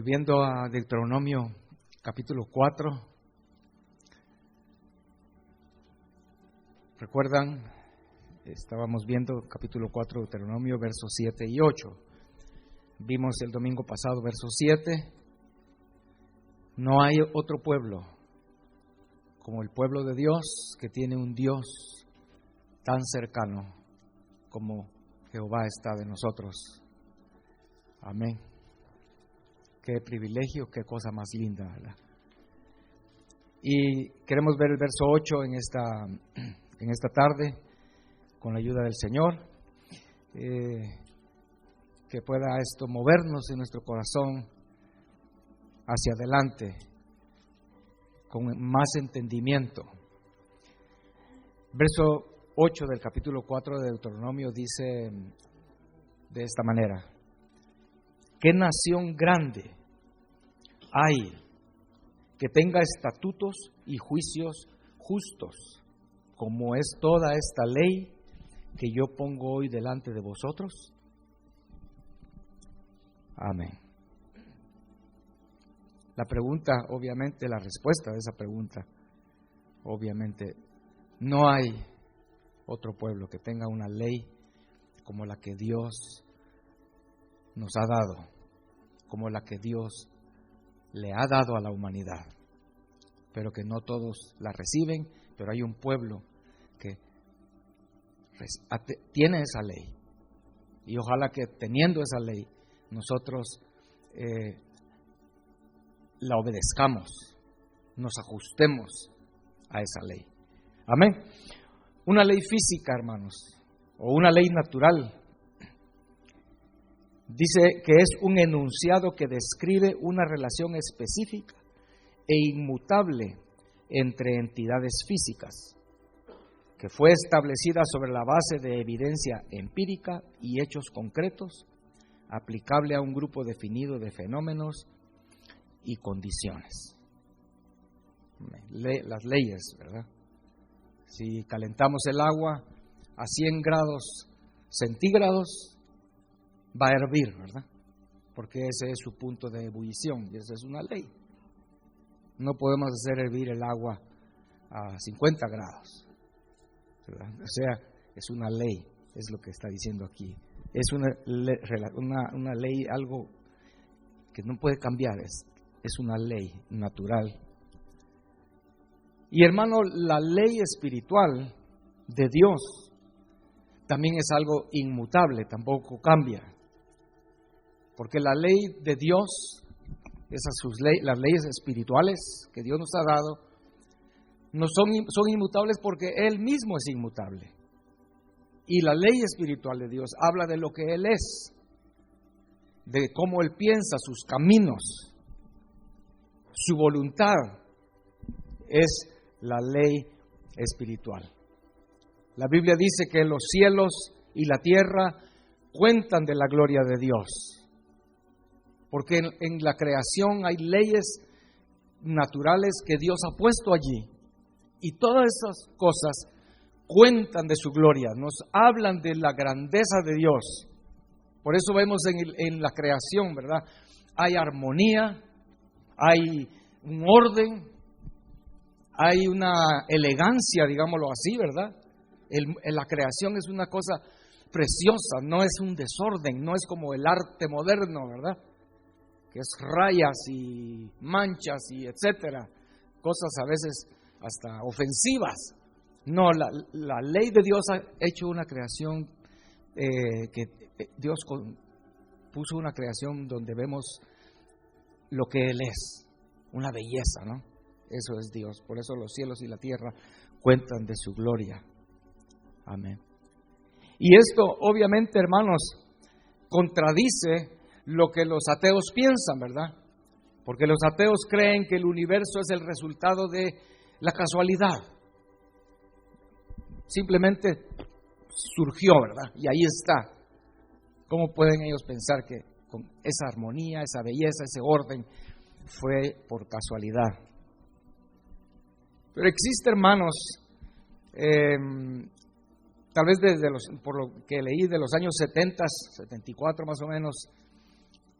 Volviendo a Deuteronomio capítulo 4. ¿Recuerdan? Estábamos viendo capítulo 4 de Deuteronomio, versos 7 y 8. Vimos el domingo pasado verso 7. No hay otro pueblo como el pueblo de Dios, que tiene un Dios tan cercano como Jehová está de nosotros. Amén. Qué privilegio, qué cosa más linda, ¿verdad? Y queremos ver el verso 8 en esta tarde, con la ayuda del Señor, que pueda esto movernos en nuestro corazón hacia adelante, con más entendimiento. Verso 8 del capítulo 4 de Deuteronomio dice de esta manera: ¿qué nación grande hay que tenga estatutos y juicios justos, como es toda esta ley que yo pongo hoy delante de vosotros? Amén. La pregunta, obviamente, la respuesta de esa pregunta, obviamente, no hay otro pueblo que tenga una ley como la que Dios nos ha dado, como la que Dios le ha dado a la humanidad, pero que no todos la reciben. Pero hay un pueblo que tiene esa ley, y ojalá que teniendo esa ley nosotros la obedezcamos, nos ajustemos a esa ley. Amén. Una ley física, hermanos, o una ley natural, dice que es un enunciado que describe una relación específica e inmutable entre entidades físicas, que fue establecida sobre la base de evidencia empírica y hechos concretos, aplicable a un grupo definido de fenómenos y condiciones. Las leyes, ¿verdad? Si calentamos el agua a 100 grados centígrados, va a hervir, ¿verdad? Porque ese es su punto de ebullición y esa es una ley. No podemos hacer hervir el agua a 50 grados, ¿verdad? O sea, es una ley, es lo que está diciendo aquí. Es una ley, algo que no puede cambiar, es una ley natural. Y hermano, la ley espiritual de Dios también es algo inmutable, tampoco cambia. Porque la ley de Dios, las leyes espirituales que Dios nos ha dado, no son inmutables porque Él mismo es inmutable. Y la ley espiritual de Dios habla de lo que Él es, de cómo Él piensa, sus caminos, su voluntad. Es la ley espiritual. La Biblia dice que los cielos y la tierra cuentan de la gloria de Dios. Porque en la creación hay leyes naturales que Dios ha puesto allí. Y todas esas cosas cuentan de su gloria, nos hablan de la grandeza de Dios. Por eso vemos en la creación, ¿verdad? Hay armonía, hay un orden, hay una elegancia, digámoslo así, ¿verdad? La creación es una cosa preciosa, no es un desorden, no es como el arte moderno, ¿verdad? Que es rayas y manchas y etcétera, cosas a veces hasta ofensivas. No, la ley de Dios ha hecho una creación que Dios puso una creación donde vemos lo que Él es, una belleza, ¿no? Eso es Dios, por eso los cielos y la tierra cuentan de su gloria. Amén. Y esto obviamente, hermanos, contradice lo que los ateos piensan, ¿verdad? Porque los ateos creen que el universo es el resultado de la casualidad. Simplemente surgió, ¿verdad? Y ahí está. ¿Cómo pueden ellos pensar que con esa armonía, esa belleza, ese orden fue por casualidad? Pero existe, hermanos, tal vez por lo que leí de los años 70, 74 más o menos,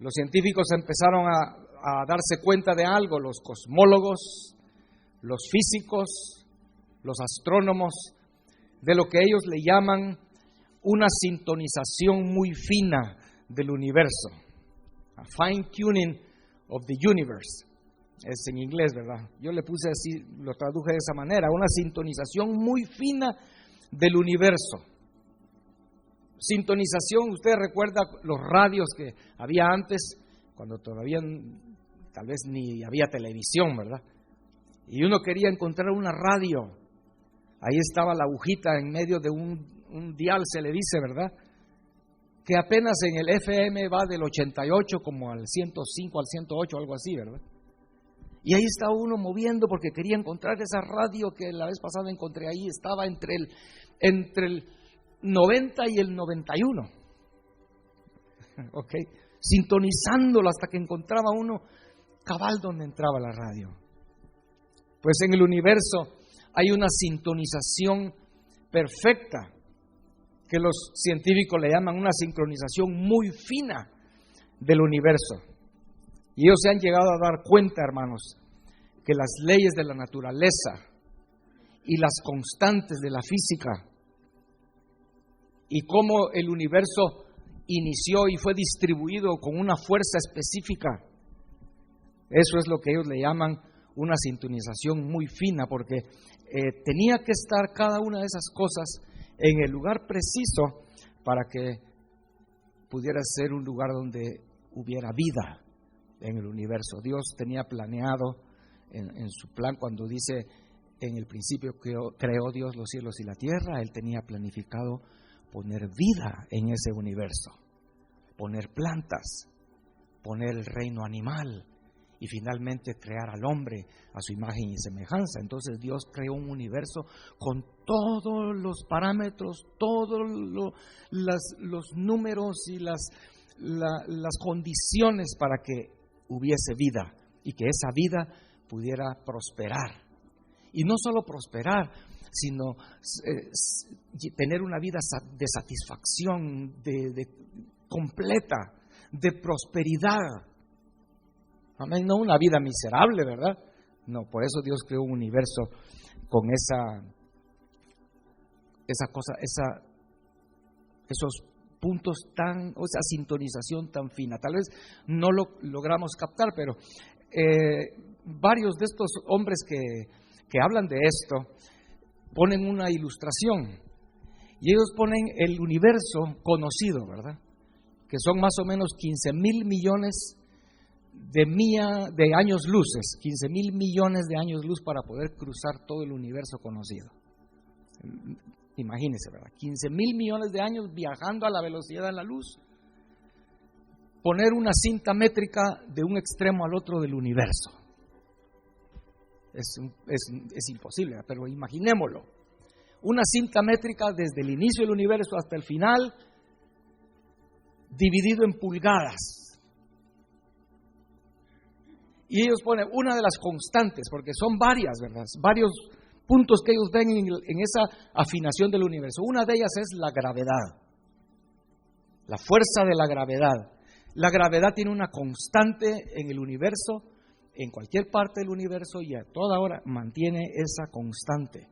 los científicos empezaron a darse cuenta de algo, los cosmólogos, los físicos, los astrónomos, de lo que ellos le llaman una sintonización muy fina del universo. A fine tuning of the universe. Es en inglés, ¿verdad? Yo le puse así, lo traduje de esa manera, una sintonización muy fina del universo. Sintonización, usted recuerda los radios que había antes, cuando todavía tal vez ni había televisión, ¿verdad? Y uno quería encontrar una radio. Ahí estaba la agujita en medio de un dial, se le dice, ¿verdad? Que apenas en el FM va del 88 como al 105, al 108, algo así, ¿verdad? Y ahí estaba uno moviendo porque quería encontrar esa radio que la vez pasada encontré ahí, estaba entre el 90 y el 91. Ok, sintonizándolo hasta que encontraba uno cabal donde entraba la radio. Pues en el universo hay una sintonización perfecta que los científicos le llaman una sincronización muy fina del universo. Y ellos se han llegado a dar cuenta, hermanos, que las leyes de la naturaleza y las constantes de la física y cómo el universo inició y fue distribuido con una fuerza específica, eso es lo que ellos le llaman una sintonización muy fina, porque tenía que estar cada una de esas cosas en el lugar preciso para que pudiera ser un lugar donde hubiera vida en el universo. Dios tenía planeado en su plan, cuando dice en el principio creó Dios los cielos y la tierra, Él tenía planificado poner vida en ese universo, poner plantas, poner el reino animal y finalmente crear al hombre a su imagen y semejanza. Entonces Dios creó un universo con todos los parámetros, todos los números y las condiciones para que hubiese vida y que esa vida pudiera prosperar. Y no solo prosperar, sino tener una vida de satisfacción, de completa, de prosperidad. Amén, no una vida miserable, ¿verdad? No, por eso Dios creó un universo con esa cosa, esos puntos esa sintonización tan fina. Tal vez no lo logramos captar, pero varios de estos hombres que hablan de esto ponen una ilustración y ellos ponen el universo conocido, ¿verdad? Que son más o menos 15,000 millones de años luces, 15,000 millones de años luz para poder cruzar todo el universo conocido. Imagínense, ¿verdad? 15,000 millones de años viajando a la velocidad de la luz. Poner una cinta métrica de un extremo al otro del universo. Es imposible, pero imaginémoslo. Una cinta métrica desde el inicio del universo hasta el final, dividido en pulgadas. Y ellos ponen una de las constantes, porque son varias, ¿verdad? Varios puntos que ellos ven en esa afinación del universo. Una de ellas es la gravedad, la fuerza de la gravedad. La gravedad tiene una constante en el universo, en cualquier parte del universo, y a toda hora mantiene esa constante.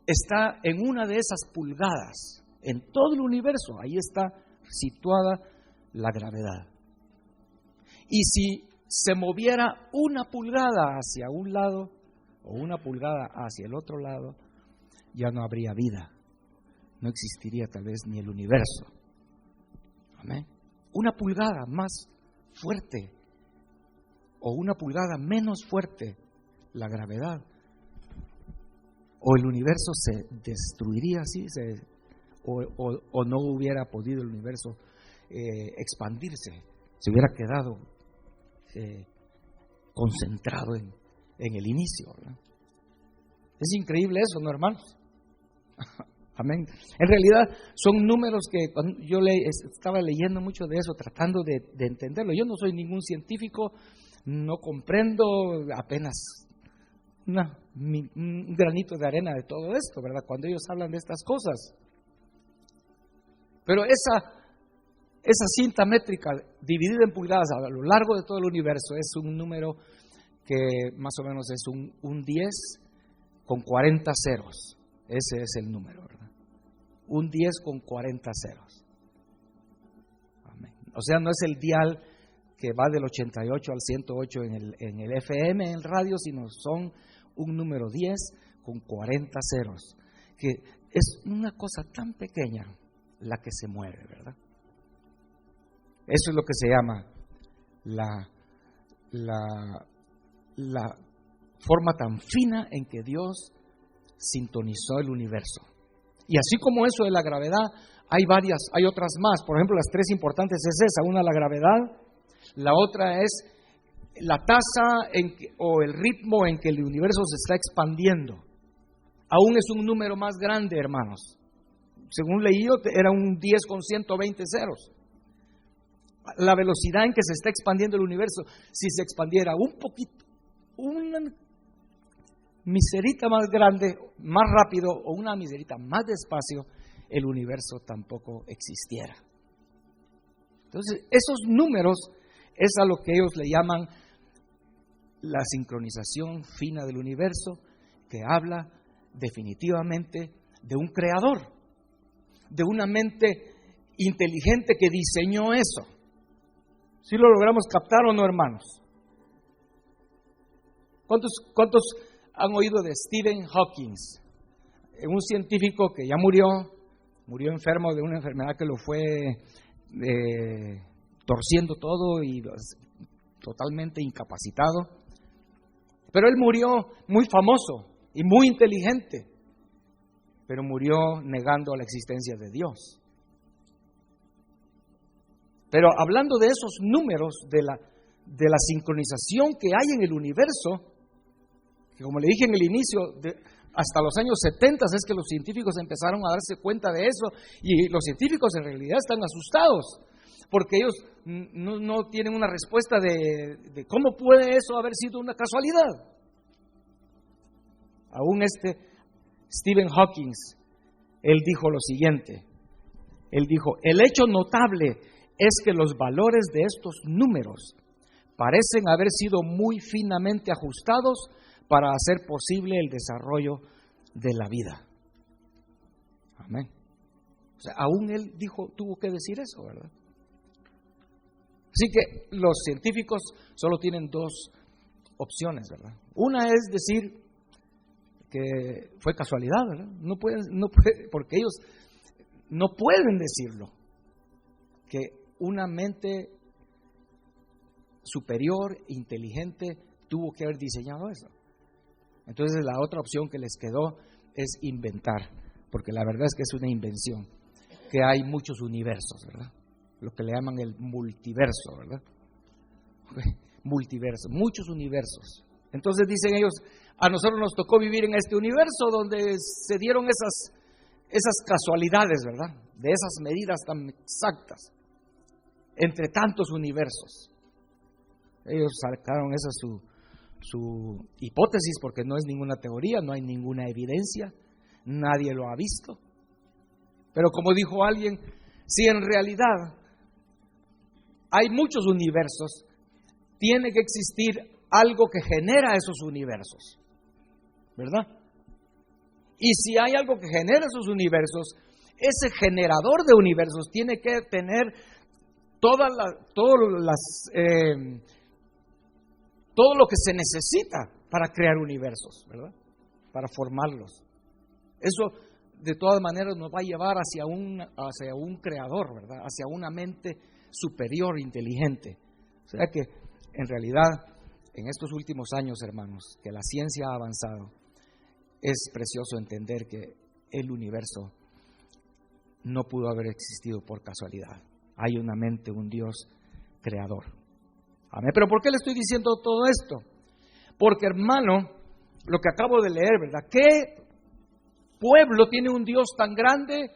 Está en una de esas pulgadas, en todo el universo, ahí está situada la gravedad. Y si se moviera una pulgada hacia un lado o una pulgada hacia el otro lado, ya no habría vida. No existiría tal vez ni el universo. Amén. Una pulgada más fuerte o una pulgada menos fuerte, la gravedad, o el universo se destruiría así, o no hubiera podido el universo expandirse, se hubiera quedado concentrado en el inicio, ¿verdad? Es increíble eso, ¿no, hermanos? Amén. En realidad son números que cuando yo estaba leyendo mucho de eso, tratando de entenderlo. Yo no soy ningún científico, no comprendo apenas un granito de arena de todo esto, ¿verdad? Cuando ellos hablan de estas cosas. Pero esa esa cinta métrica dividida en pulgadas a lo largo de todo el universo es un número que más o menos es un 10 con 40 ceros. Ese es el número, ¿verdad? Un 10 con 40 ceros. Amén. O sea, no es el dial que va del 88 al 108 en el FM, en el radio, sino son un número 10 con 40 ceros, que es una cosa tan pequeña la que se mueve, ¿verdad? Eso es lo que se llama la forma tan fina en que Dios sintonizó el universo. Y así como eso de la gravedad, hay otras más. Por ejemplo, las tres importantes es esa: una, la gravedad; la otra es la tasa o el ritmo en que el universo se está expandiendo. Aún es un número más grande, hermanos. Según leí yo, era un 10 con 120 ceros. La velocidad en que se está expandiendo el universo, si se expandiera un poquito, una miserita más grande, más rápido, o una miserita más despacio, el universo tampoco existiera. Entonces, esos números es a lo que ellos le llaman la sincronización fina del universo, que habla definitivamente de un creador, de una mente inteligente que diseñó eso. ¿Sí lo logramos captar o no, hermanos? ¿Cuántos han oído de Stephen Hawking? Un científico que ya murió enfermo de una enfermedad que lo fue torciendo todo y totalmente incapacitado. Pero él murió muy famoso y muy inteligente, pero murió negando la existencia de Dios. Pero hablando de esos números, de la sincronización que hay en el universo, que como le dije en el inicio, hasta los años 70 es que los científicos empezaron a darse cuenta de eso, y los científicos en realidad están asustados, porque ellos no tienen una respuesta de cómo puede eso haber sido una casualidad. Aún Stephen Hawking, él dijo lo siguiente, él dijo: el hecho notable es que los valores de estos números parecen haber sido muy finamente ajustados para hacer posible el desarrollo de la vida. Amén. O sea, aún él tuvo que decir eso, ¿verdad? Así que los científicos solo tienen dos opciones, ¿verdad? Una es decir que fue casualidad, ¿verdad? No puede, porque ellos no pueden decirlo, que una mente superior, inteligente, tuvo que haber diseñado eso. Entonces la otra opción que les quedó es inventar, porque la verdad es que es una invención, que hay muchos universos, ¿verdad? Lo que le llaman el multiverso, ¿verdad? Multiverso, muchos universos. Entonces dicen ellos: a nosotros nos tocó vivir en este universo donde se dieron esas casualidades, ¿verdad? De esas medidas tan exactas, entre tantos universos. Ellos sacaron esa su hipótesis, porque no es ninguna teoría, no hay ninguna evidencia, nadie lo ha visto. Pero como dijo alguien, si en realidad hay muchos universos, tiene que existir algo que genera esos universos, ¿verdad? Y si hay algo que genera esos universos, ese generador de universos tiene que tener todo lo que se necesita para crear universos, ¿verdad? Para formarlos. Eso, de todas maneras, nos va a llevar hacia un creador, ¿verdad? Hacia una mente superior, inteligente. O sea que, en realidad, en estos últimos años, hermanos, que la ciencia ha avanzado, es precioso entender que el universo no pudo haber existido por casualidad. Hay una mente, un Dios creador. Amén. Pero ¿por qué le estoy diciendo todo esto? Porque, hermano, lo que acabo de leer, ¿verdad? ¿Qué pueblo tiene un Dios tan grande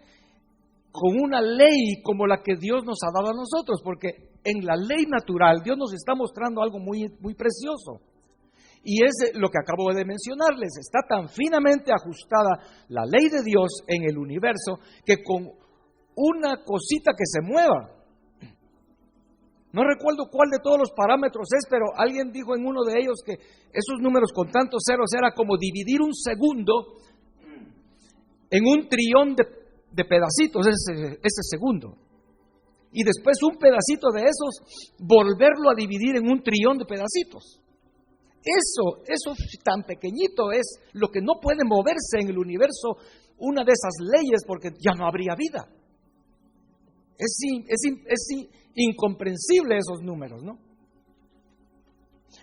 con una ley como la que Dios nos ha dado a nosotros? Porque en la ley natural Dios nos está mostrando algo muy, muy precioso. Y es lo que acabo de mencionarles. Está tan finamente ajustada la ley de Dios en el universo que con una cosita que se mueva, No recuerdo cuál de todos los parámetros es, pero alguien dijo en uno de ellos que esos números con tantos ceros era como dividir un segundo en un trillón de pedacitos, ese segundo. Y después un pedacito de esos, volverlo a dividir en un trillón de pedacitos. Eso tan pequeñito es lo que no puede moverse en el universo, una de esas leyes, porque ya no habría vida. Es incomprensible esos números, ¿no?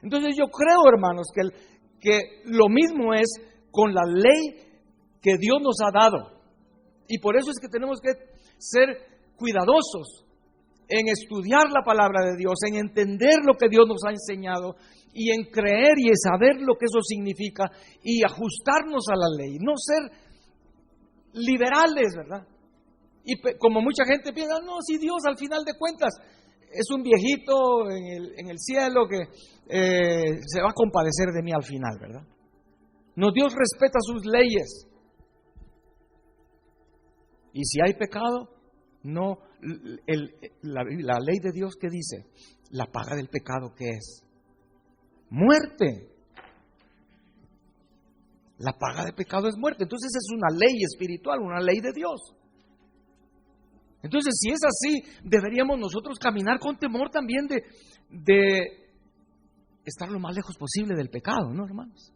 Entonces yo creo, hermanos, que lo mismo es con la ley que Dios nos ha dado. Y por eso es que tenemos que ser cuidadosos en estudiar la palabra de Dios, en entender lo que Dios nos ha enseñado y en creer y en saber lo que eso significa y ajustarnos a la ley, no ser liberales, ¿verdad? Y como mucha gente piensa, no, si Dios al final de cuentas es un viejito en el cielo que se va a compadecer de mí al final, ¿verdad? No, Dios respeta sus leyes. Y si hay pecado, no, la ley de Dios, ¿qué dice? La paga del pecado, ¿qué es? Muerte. La paga del pecado es muerte. Entonces es una ley espiritual, una ley de Dios. Entonces, si es así, deberíamos nosotros caminar con temor también de estar lo más lejos posible del pecado, ¿no, hermanos?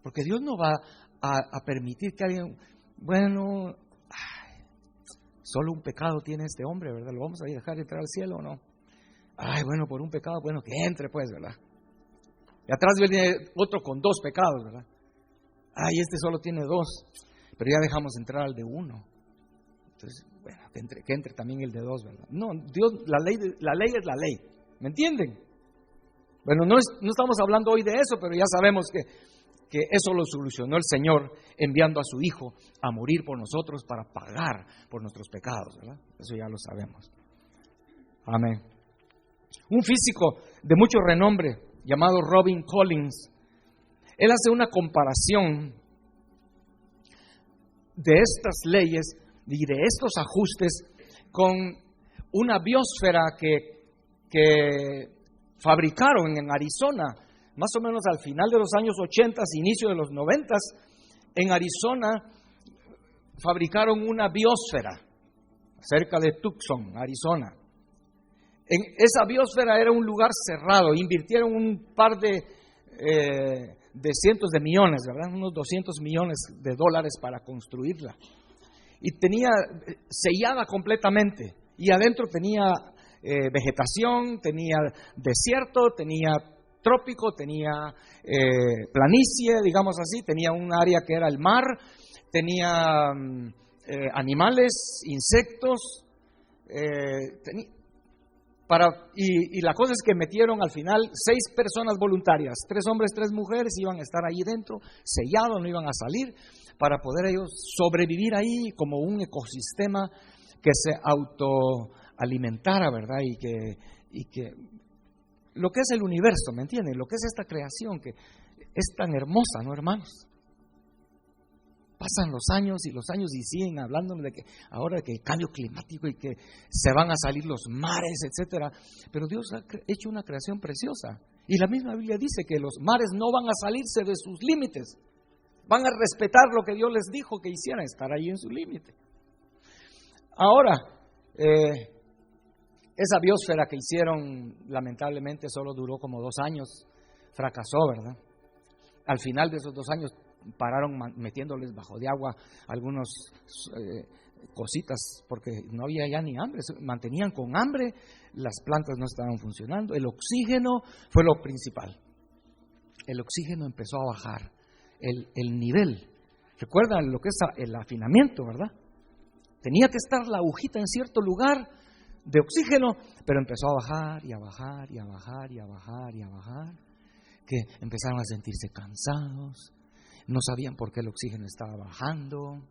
Porque Dios no va a permitir que alguien, bueno, solo un pecado tiene este hombre, ¿verdad? ¿Lo vamos a dejar entrar al cielo o no? Ay, bueno, por un pecado, bueno, que entre pues, ¿verdad? Y atrás viene otro con 2 pecados, ¿verdad? Ay, este solo tiene 2, pero ya dejamos entrar al de 1. Entonces, bueno, que entre también el de 2, ¿verdad? No, Dios, la ley es la ley, ¿me entienden? Bueno, no estamos hablando hoy de eso, pero ya sabemos que eso lo solucionó el Señor enviando a su Hijo a morir por nosotros para pagar por nuestros pecados, ¿verdad? Eso ya lo sabemos. Amén. Un físico de mucho renombre llamado Robin Collins, él hace una comparación de estas leyes y de estos ajustes con una biosfera que fabricaron en Arizona, más o menos al final de los años 80, inicio de los 90, en Arizona fabricaron una biosfera cerca de Tucson, Arizona. En esa biosfera era un lugar cerrado, invirtieron un par de cientos de millones, ¿verdad? Unos 200 millones de dólares para construirla. Y tenía sellada completamente. Y adentro tenía vegetación, tenía desierto, tenía trópico, tenía planicie, digamos así, tenía un área que era el mar, tenía animales, insectos, y la cosa es que metieron al final 6 personas voluntarias, 3 hombres, 3 mujeres, iban a estar ahí dentro, sellados, no iban a salir, para poder ellos sobrevivir ahí como un ecosistema que se autoalimentara, ¿verdad? Y que lo que es el universo, ¿me entienden? Lo que es esta creación que es tan hermosa, ¿no, hermanos? Pasan los años y siguen hablando de que ahora que el cambio climático y que se van a salir los mares, etcétera. Pero Dios ha hecho una creación preciosa. Y la misma Biblia dice que los mares no van a salirse de sus límites. Van a respetar lo que Dios les dijo que hicieran, estar ahí en su límite. Ahora, esa biosfera que hicieron, lamentablemente, solo duró como 2 años. Fracasó, ¿verdad? Al final de esos 2 años pararon metiéndoles bajo de agua algunas cositas, porque no había ya ni hambre, se mantenían con hambre, las plantas no estaban funcionando, el oxígeno fue lo principal. El oxígeno empezó a bajar, el nivel. ¿Recuerdan lo que es el afinamiento, verdad? Tenía que estar la agujita en cierto lugar de oxígeno, pero empezó a bajar y a bajar y a bajar y a bajar y a bajar, que empezaron a sentirse cansados. No sabían por qué el oxígeno estaba bajando.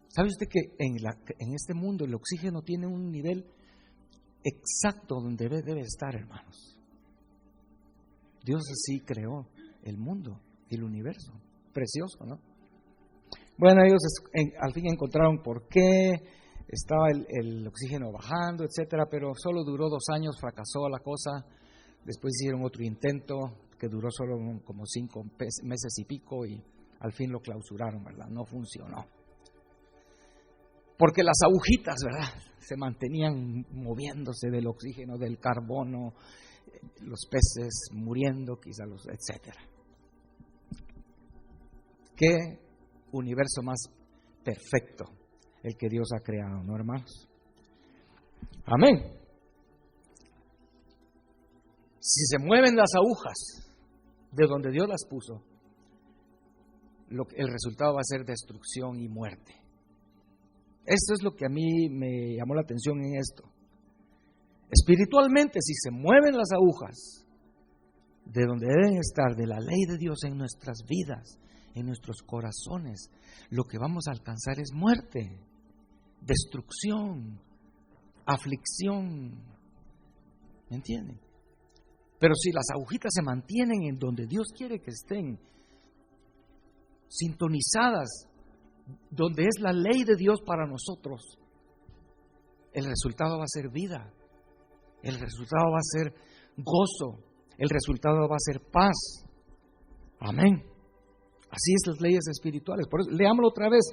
¿Sabe usted que en este mundo el oxígeno tiene un nivel exacto donde debe estar, hermanos? Dios así creó el mundo, el universo. Precioso, ¿no? Bueno, ellos al fin encontraron por qué estaba el oxígeno bajando, etcétera, pero solo duró 2 años, fracasó la cosa. Después hicieron otro intento que duró solo como 5 meses y pico y al fin lo clausuraron, ¿verdad? No funcionó. Porque las agujitas, ¿verdad?, se mantenían moviéndose del oxígeno, del carbono, los peces muriendo, quizá etcétera. ¿Qué universo más perfecto el que Dios ha creado, no, hermanos? Amén. Si se mueven las agujas de donde Dios las puso, el resultado va a ser destrucción y muerte. Esto es lo que a mí me llamó la atención en esto. Espiritualmente, si se mueven las agujas de donde deben estar, de la ley de Dios en nuestras vidas, en nuestros corazones, lo que vamos a alcanzar es muerte, destrucción, aflicción. ¿Me entienden? Pero si las agujitas se mantienen en donde Dios quiere que estén, sintonizadas, donde es la ley de Dios para nosotros, el resultado va a ser vida, el resultado va a ser gozo, el resultado va a ser paz. Amén. Así es las leyes espirituales. Por eso, leámoslo otra vez,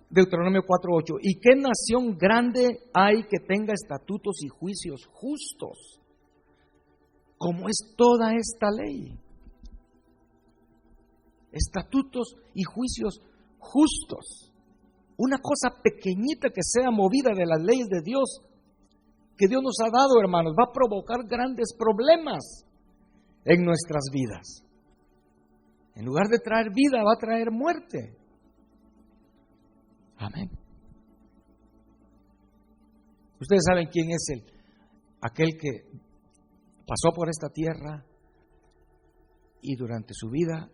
Deuteronomio 4:8. ¿Y qué nación grande hay que tenga estatutos y juicios justos, como es toda esta ley? Estatutos y juicios justos. Una cosa pequeñita que sea movida de las leyes de Dios, que Dios nos ha dado, hermanos, va a provocar grandes problemas en nuestras vidas. En lugar de traer vida, va a traer muerte. Amén. Ustedes saben quién es aquel que pasó por esta tierra y durante su vida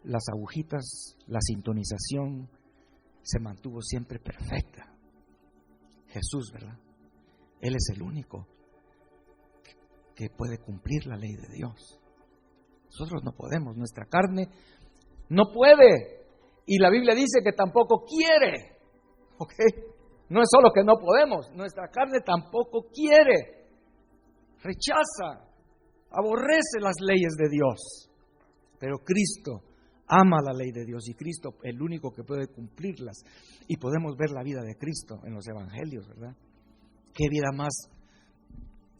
las agujitas, la sintonización se mantuvo siempre perfecta. Jesús, ¿verdad? Él es el único que puede cumplir la ley de Dios. Nosotros no podemos, nuestra carne no puede, y la Biblia dice que tampoco quiere. ¿Ok? No es solo que no podemos, nuestra carne tampoco quiere, rechaza, aborrece las leyes de Dios. Pero Cristo ama la ley de Dios y Cristo el único que puede cumplirlas. Y podemos ver la vida de Cristo en los evangelios, ¿verdad? Qué vida más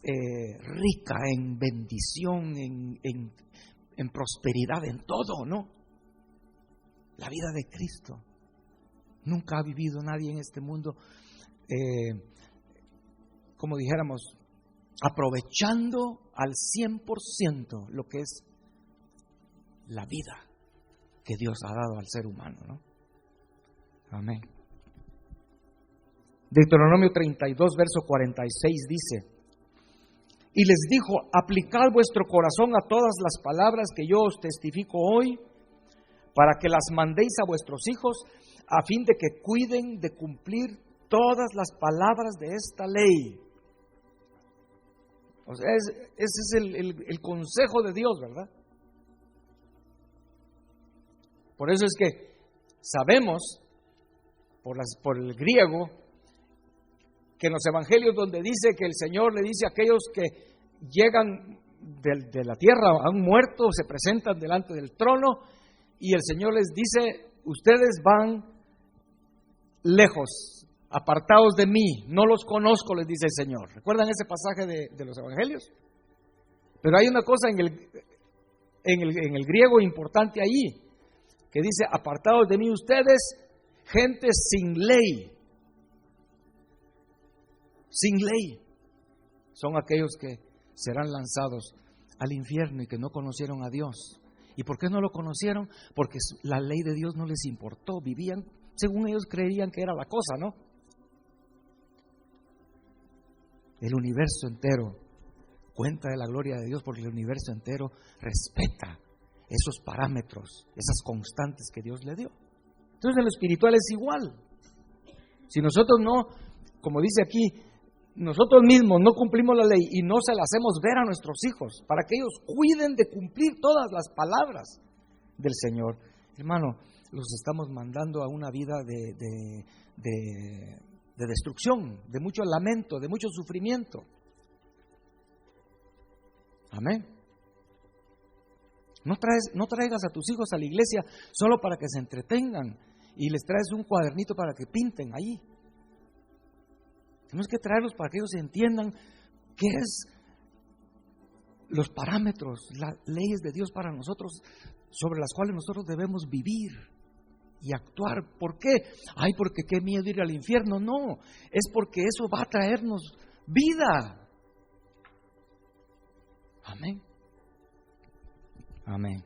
rica en bendición, en prosperidad, en todo, ¿no? La vida de Cristo. Nunca ha vivido nadie en este mundo, como dijéramos, aprovechando al 100% lo que es la vida que Dios ha dado al ser humano, ¿no? Amén. Deuteronomio 32, verso 46 dice: y les dijo, aplicad vuestro corazón a todas las palabras que yo os testifico hoy, para que las mandéis a vuestros hijos, a fin de que cuiden de cumplir todas las palabras de esta ley. O sea, ese es el consejo de Dios, ¿verdad? Por eso es que sabemos, por el griego, que en los evangelios donde dice que el Señor le dice a aquellos que llegan de la tierra, han muerto, se presentan delante del trono, y el Señor les dice, ustedes van lejos, apartados de mí, no los conozco, les dice el Señor. ¿Recuerdan ese pasaje de los evangelios? Pero hay una cosa en el griego importante allí, que dice, apartados de mí ustedes, gente sin ley. Sin ley. Son aquellos que serán lanzados al infierno y que no conocieron a Dios. ¿Y por qué no lo conocieron? Porque la ley de Dios no les importó. Vivían, según ellos creían que era la cosa, ¿no? El universo entero cuenta de la gloria de Dios, porque el universo entero respeta esos parámetros, esas constantes que Dios le dio. Entonces en lo espiritual es igual. Si nosotros no, como dice aquí, nosotros mismos no cumplimos la ley y no se la hacemos ver a nuestros hijos para que ellos cuiden de cumplir todas las palabras del Señor, hermano, los estamos mandando a una vida de de destrucción, de mucho lamento, de mucho sufrimiento. Amén. No traigas a tus hijos a la iglesia solo para que se entretengan y les traes un cuadernito para que pinten ahí. Tenemos que traerlos para que ellos entiendan qué es los parámetros, las leyes de Dios para nosotros, sobre las cuales nosotros debemos vivir y actuar. ¿Por qué? Ay, porque qué miedo ir al infierno. No, es porque eso va a traernos vida. Amén. Amén.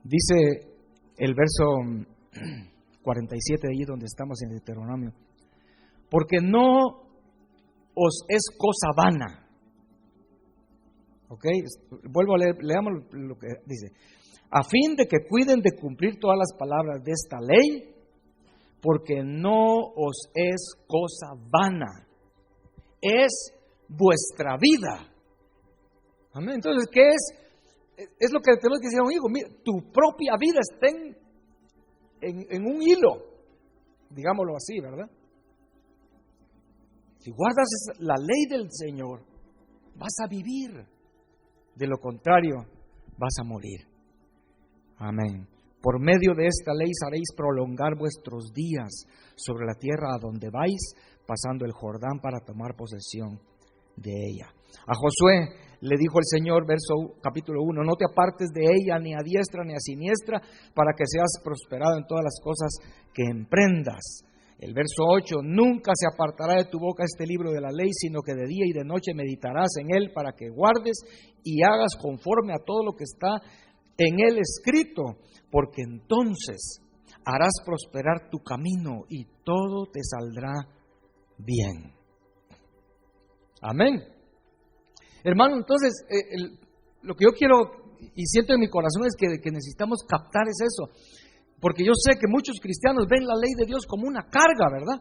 Dice el verso 47 de allí donde estamos en Deuteronomio: porque no os es cosa vana. ¿Ok? Vuelvo a leer, leamos lo que dice. A fin de que cuiden de cumplir todas las palabras de esta ley, porque no os es cosa vana, es vuestra vida. Amén. Entonces, ¿qué es? Es lo que tenemos que decir a un hijo. Mira, tu propia vida está en un hilo, digámoslo así, ¿verdad? Si guardas la ley del Señor, vas a vivir. De lo contrario, vas a morir. Amén. Por medio de esta ley haréis prolongar vuestros días sobre la tierra a donde vais, pasando el Jordán para tomar posesión de ella. A Josué le dijo el Señor, capítulo 1, no te apartes de ella ni a diestra ni a siniestra, para que seas prosperado en todas las cosas que emprendas. El verso 8, nunca se apartará de tu boca este libro de la ley, sino que de día y de noche meditarás en él, para que guardes y hagas conforme a todo lo que está en él escrito, porque entonces harás prosperar tu camino y todo te saldrá bien. Amén. Hermano, entonces, lo que yo quiero y siento en mi corazón es que necesitamos captar es eso. Porque yo sé que muchos cristianos ven la ley de Dios como una carga, ¿verdad?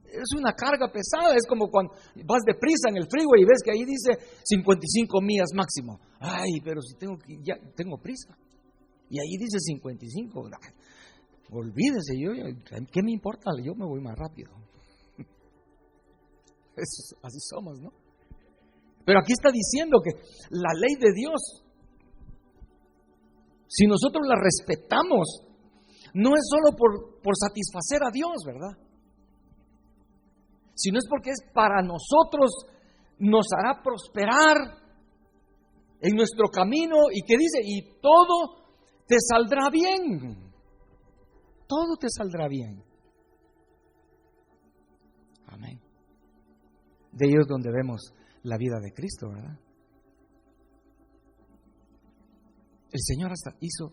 Es una carga pesada. Es como cuando vas deprisa en el freeway y ves que ahí dice 55 millas máximo. Ay, pero si ya tengo prisa. Y ahí dice 55. Ay, olvídese, ¿qué me importa? Yo me voy más rápido. Así somos, ¿no? Pero aquí está diciendo que la ley de Dios, si nosotros la respetamos, no es solo por satisfacer a Dios, ¿verdad? Sino es porque es para nosotros, nos hará prosperar en nuestro camino. Y que dice, y todo te saldrá bien. Todo te saldrá bien. Amén. De ellos donde vemos la vida de Cristo, ¿verdad? El Señor hasta hizo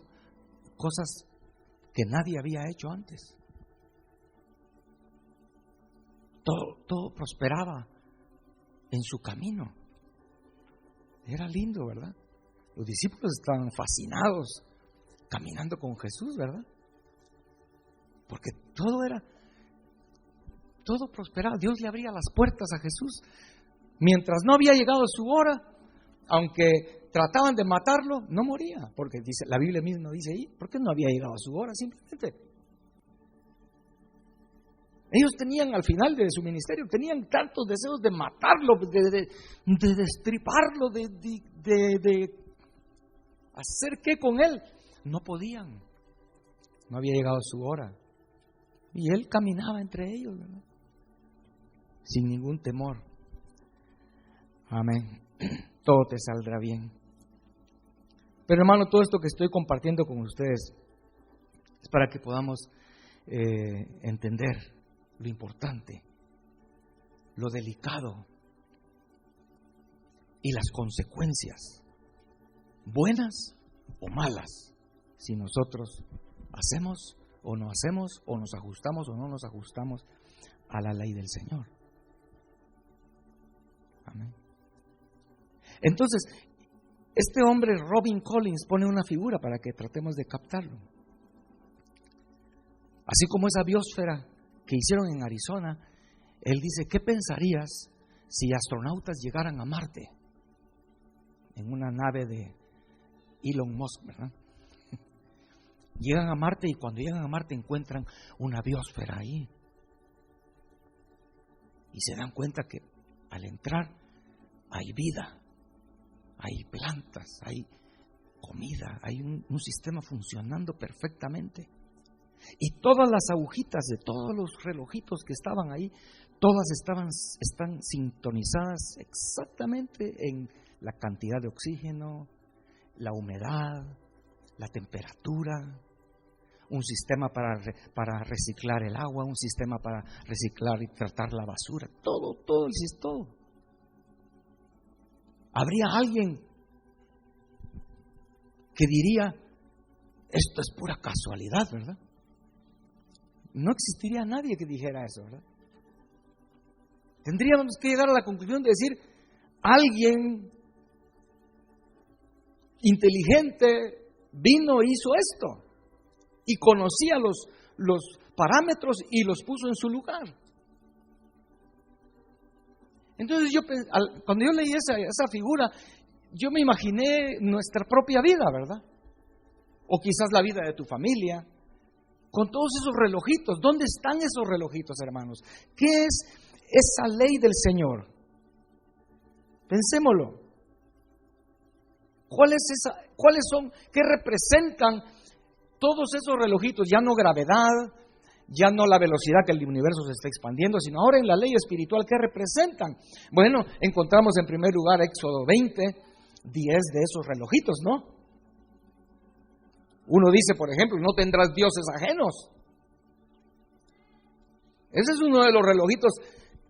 cosas que nadie había hecho antes. Todo prosperaba en su camino. Era lindo, ¿verdad? Los discípulos estaban fascinados caminando con Jesús, ¿verdad? Porque todo prosperaba. Dios le abría las puertas a Jesús. Mientras no había llegado su hora, aunque trataban de matarlo, no moría, porque dice, la Biblia misma dice ahí, porque no había llegado a su hora, simplemente. Ellos tenían al final de su ministerio, tenían tantos deseos de matarlo, de destriparlo, de hacer qué con él. No podían, no había llegado su hora. Y él caminaba entre ellos, ¿verdad? Sin ningún temor. Amén. Todo te saldrá bien. Pero hermano, todo esto que estoy compartiendo con ustedes es para que podamos entender lo importante, lo delicado y las consecuencias, buenas o malas, si nosotros hacemos o no hacemos, o nos ajustamos o no nos ajustamos a la ley del Señor. Amén. Entonces, este hombre, Robin Collins, pone una figura para que tratemos de captarlo. Así como esa biosfera que hicieron en Arizona, él dice, ¿qué pensarías si astronautas llegaran a Marte? En una nave de Elon Musk, ¿verdad? Llegan a Marte y cuando llegan a Marte encuentran una biosfera ahí. Y se dan cuenta que al entrar hay vida, hay plantas, hay comida, hay un sistema funcionando perfectamente. Y todas las agujitas de todos los relojitos que estaban ahí, todas están sintonizadas exactamente en la cantidad de oxígeno, la humedad, la temperatura, un sistema para reciclar el agua, un sistema para reciclar y tratar la basura, todo. ¿Habría alguien que diría, esto es pura casualidad, verdad? No existiría nadie que dijera eso, ¿verdad? Tendríamos que llegar a la conclusión de decir, alguien inteligente vino e hizo esto y conocía los parámetros y los puso en su lugar. Entonces cuando yo leí esa figura, yo me imaginé nuestra propia vida, ¿verdad? O quizás la vida de tu familia, con todos esos relojitos. ¿Dónde están esos relojitos, hermanos? ¿Qué es esa ley del Señor? Pensémoslo. ¿Cuáles son, qué representan todos esos relojitos? Ya no gravedad, ya no la velocidad que el universo se está expandiendo, sino ahora en la ley espiritual, ¿qué representan? Bueno, encontramos en primer lugar Éxodo 20, 10 de esos relojitos, ¿no? Uno dice, por ejemplo, no tendrás dioses ajenos. Ese es uno de los relojitos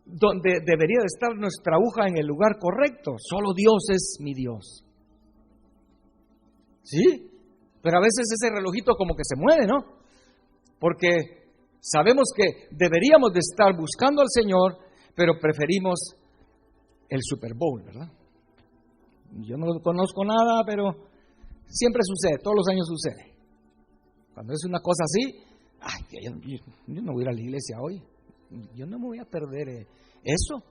donde debería de estar nuestra aguja en el lugar correcto. Solo Dios es mi Dios. ¿Sí? Pero a veces ese relojito como que se mueve, ¿no? Porque sabemos que deberíamos de estar buscando al Señor, pero preferimos el Super Bowl, ¿verdad? Yo no conozco nada, pero siempre sucede, todos los años sucede. Cuando es una cosa así, yo no voy a ir a la iglesia hoy. Yo no me voy a perder eso.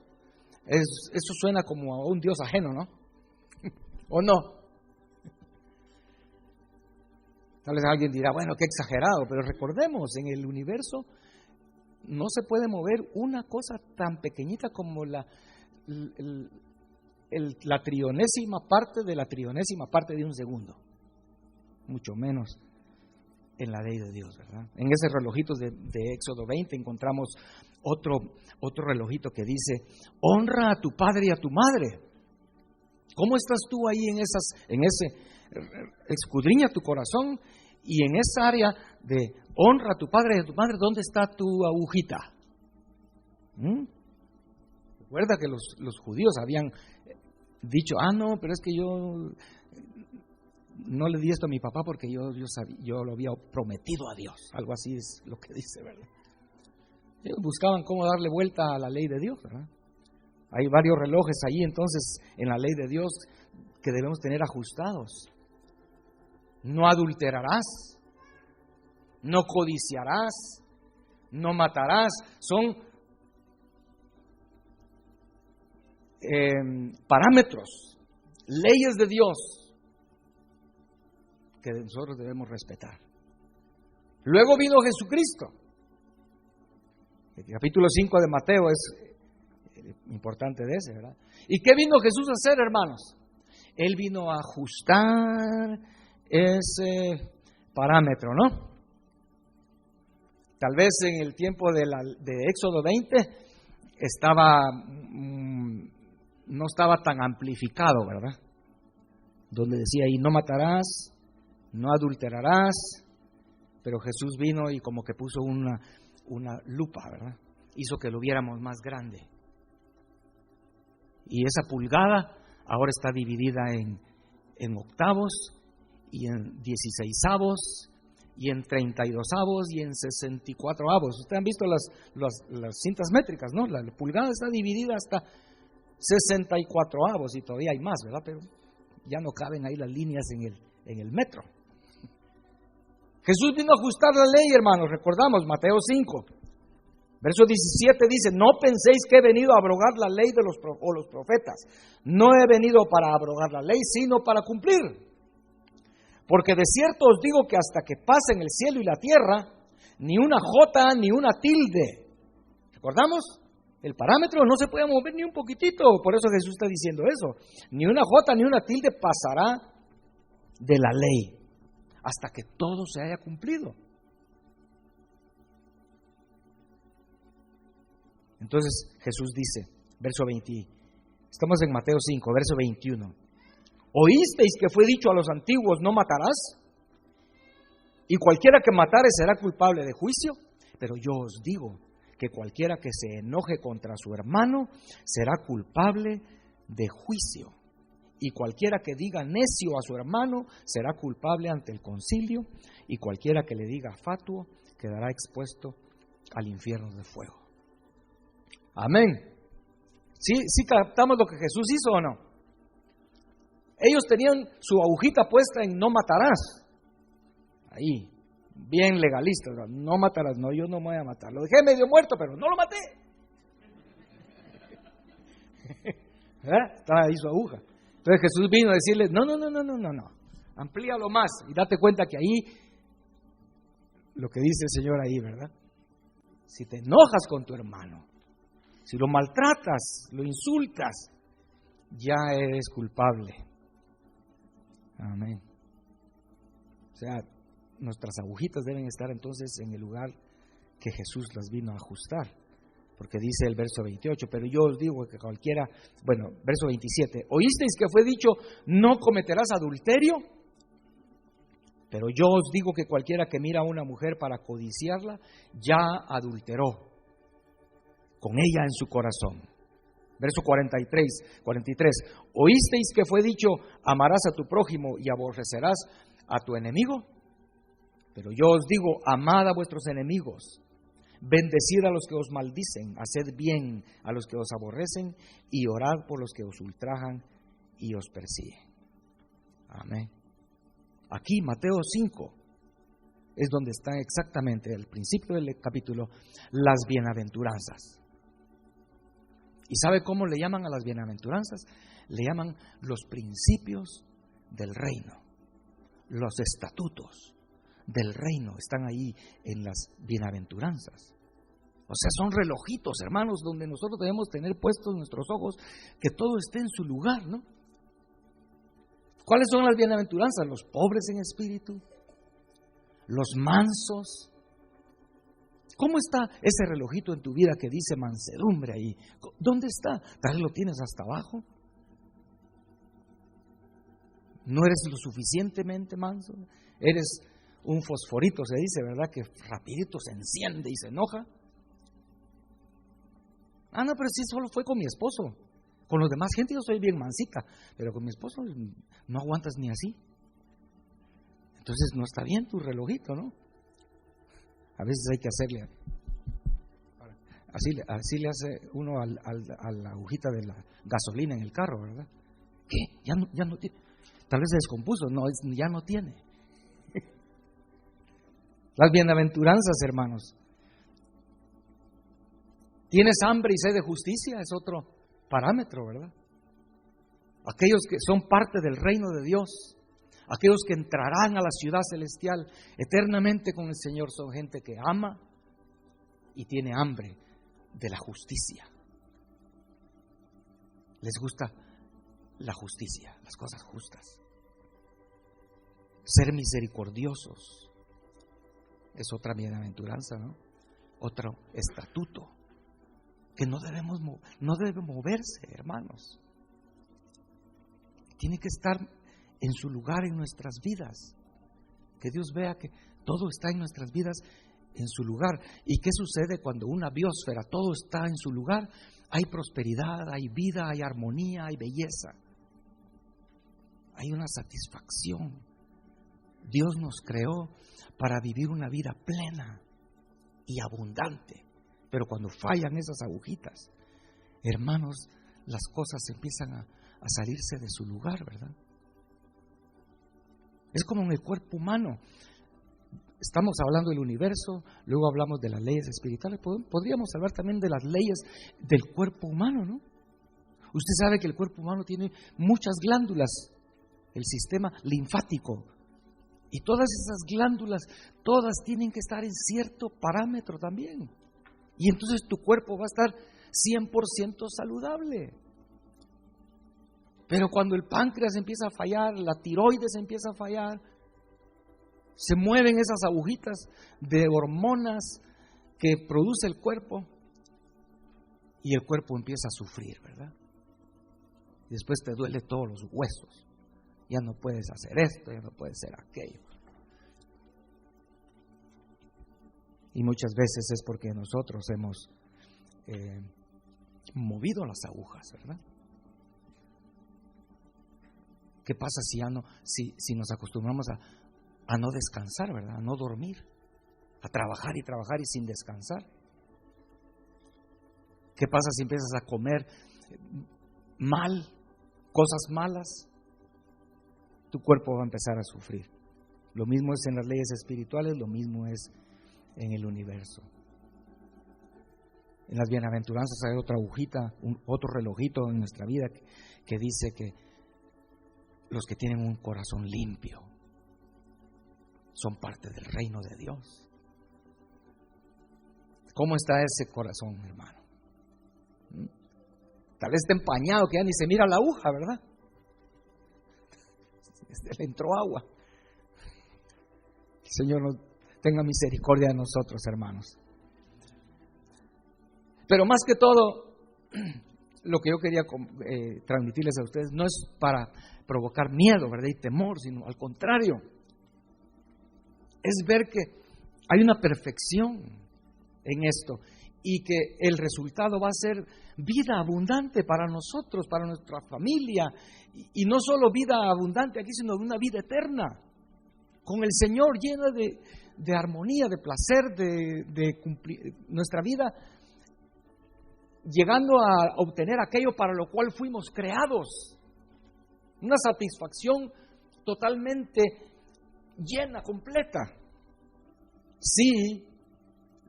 Eso suena como a un Dios ajeno, ¿no? ¿O no? Tal vez alguien dirá, bueno, qué exagerado, pero recordemos, en el universo no se puede mover una cosa tan pequeñita como la trillonésima parte de la trillonésima parte de un segundo. Mucho menos en la ley de Dios, ¿verdad? En ese relojito de Éxodo 20 encontramos otro relojito que dice, honra a tu padre y a tu madre. ¿Cómo estás tú ahí en ese escudriña tu corazón y en esa área de honra a tu padre y a tu madre, ¿dónde está tu agujita? Recuerda que los judíos habían dicho, no, pero es que yo no le di esto a mi papá porque yo lo había prometido a Dios. Algo así es lo que dice, ¿verdad? Ellos buscaban cómo darle vuelta a la ley de Dios, ¿verdad? Hay varios relojes ahí entonces en la ley de Dios que debemos tener ajustados. No adulterarás, no codiciarás, no matarás. Son parámetros, leyes de Dios que nosotros debemos respetar. Luego vino Jesucristo. El capítulo 5 de Mateo es importante de ese, ¿verdad? ¿Y qué vino Jesús a hacer, hermanos? Él vino a ajustar ese parámetro, ¿no? Tal vez en el tiempo de Éxodo 20 no estaba tan amplificado, ¿verdad? Donde decía ahí, no matarás, no adulterarás, pero Jesús vino y como que puso una lupa, ¿verdad? Hizo que lo viéramos más grande. Y esa pulgada ahora está dividida en octavos y en 16avos y en 32avos y en 64avos. Ustedes han visto las cintas métricas, ¿no? La pulgada está dividida hasta 64avos y todavía hay más, ¿verdad? Pero ya no caben ahí las líneas en el metro. Jesús vino a ajustar la ley, hermanos. Recordamos Mateo 5, verso 17 dice, no penséis que he venido a abrogar la ley de los profetas. No he venido para abrogar la ley, sino para cumplir. Porque de cierto os digo que hasta que pasen el cielo y la tierra, ni una jota ni una tilde. ¿Recordamos? El parámetro no se puede mover ni un poquitito. Por eso Jesús está diciendo eso. Ni una jota ni una tilde pasará de la ley hasta que todo se haya cumplido. Entonces Jesús dice, verso 20, estamos en Mateo 5, verso 21. ¿Oísteis que fue dicho a los antiguos, no matarás? Y cualquiera que matare será culpable de juicio. Pero yo os digo que cualquiera que se enoje contra su hermano será culpable de juicio. Y cualquiera que diga necio a su hermano será culpable ante el concilio. Y cualquiera que le diga fatuo quedará expuesto al infierno de fuego. Amén. ¿Sí captamos lo que Jesús hizo o no? Ellos tenían su agujita puesta en no matarás. Ahí, bien legalista. No matarás, no, yo no me voy a matar. Lo dejé medio muerto, pero no lo maté. Estaba ahí su aguja. Entonces Jesús vino a decirles, no. Amplíalo más y date cuenta que ahí, lo que dice el Señor ahí, ¿verdad? Si te enojas con tu hermano, si lo maltratas, lo insultas, ya eres culpable. Amén. O sea, nuestras agujitas deben estar entonces en el lugar que Jesús las vino a ajustar. Porque dice el verso 28, pero yo os digo que cualquiera, verso 27, ¿oísteis que fue dicho, no cometerás adulterio? Pero yo os digo que cualquiera que mira a una mujer para codiciarla, ya adulteró con ella en su corazón. Verso 43, ¿oísteis que fue dicho, amarás a tu prójimo y aborrecerás a tu enemigo? Pero yo os digo, amad a vuestros enemigos, bendecid a los que os maldicen, haced bien a los que os aborrecen y orad por los que os ultrajan y os persiguen. Amén. Aquí, Mateo 5, es donde está exactamente al principio del capítulo las bienaventuranzas. ¿Y sabe cómo le llaman a las bienaventuranzas? Le llaman los principios del reino, los estatutos del reino están ahí en las bienaventuranzas. O sea, son relojitos, hermanos, donde nosotros debemos tener puestos nuestros ojos, que todo esté en su lugar, ¿no? ¿Cuáles son las bienaventuranzas? Los pobres en espíritu, los mansos. ¿Cómo está ese relojito en tu vida que dice mansedumbre ahí? ¿Dónde está? ¿Tal vez lo tienes hasta abajo? ¿No eres lo suficientemente manso? ¿Eres un fosforito, se dice, verdad? Que rapidito se enciende y se enoja. No, pero sí, solo fue con mi esposo. Con los demás gente yo soy bien mansita, pero con mi esposo no aguantas ni así. Entonces no está bien tu relojito, ¿no? A veces hay que hacerle, así le hace uno a la agujita de la gasolina en el carro, ¿verdad? ¿Qué? Ya no tiene. Tal vez se descompuso, no, ya no tiene. Las bienaventuranzas, hermanos. ¿Tienes hambre y sed de justicia? Es otro parámetro, ¿verdad? Aquellos que son parte del reino de Dios, aquellos que entrarán a la ciudad celestial eternamente con el Señor, son gente que ama y tiene hambre de la justicia. Les gusta la justicia, las cosas justas. Ser misericordiosos es otra bienaventuranza, ¿no? Otro estatuto que no debe moverse, hermanos. Tiene que estar en su lugar en nuestras vidas. Que Dios vea que todo está en nuestras vidas en su lugar. ¿Y qué sucede cuando una biosfera, todo está en su lugar? Hay prosperidad, hay vida, hay armonía, hay belleza. Hay una satisfacción. Dios nos creó para vivir una vida plena y abundante. Pero cuando fallan esas agujitas, hermanos, las cosas empiezan a salirse de su lugar, ¿verdad? Es como en el cuerpo humano. Estamos hablando del universo, luego hablamos de las leyes espirituales. Podríamos hablar también de las leyes del cuerpo humano, ¿no? Usted sabe que el cuerpo humano tiene muchas glándulas, el sistema linfático, Y todas esas glándulas, todas tienen que estar en cierto parámetro también. Y entonces tu cuerpo va a estar 100% saludable. Pero cuando el páncreas empieza a fallar, la tiroides empieza a fallar, se mueven esas agujitas de hormonas que produce el cuerpo y el cuerpo empieza a sufrir, ¿verdad? Y después te duele todos los huesos. Ya no puedes hacer esto, ya no puedes hacer aquello. Y muchas veces es porque nosotros hemos movido las agujas, ¿verdad? ¿Qué pasa si nos acostumbramos a no descansar, ¿verdad? A no dormir, a trabajar y sin descansar. ¿Qué pasa si empiezas a comer mal, cosas malas? Tu cuerpo va a empezar a sufrir. Lo mismo es en las leyes espirituales, lo mismo es en el universo. En las bienaventuranzas hay otra agujita, otro relojito en nuestra vida que dice que los que tienen un corazón limpio son parte del reino de Dios. ¿Cómo está ese corazón, hermano? Tal vez está empañado, que ya ni se mira la aguja, ¿verdad? Le entró agua. El Señor nos tenga misericordia de nosotros, hermanos. Pero más que todo, lo que yo quería transmitirles a ustedes no es para provocar miedo, ¿verdad? Y temor, sino al contrario. Es ver que hay una perfección en esto y que el resultado va a ser vida abundante para nosotros, para nuestra familia, y no solo vida abundante aquí, sino una vida eterna, con el Señor, llena de armonía, de placer, de cumplir nuestra vida, llegando a obtener aquello para lo cual fuimos creados, una satisfacción totalmente llena, completa. Sí,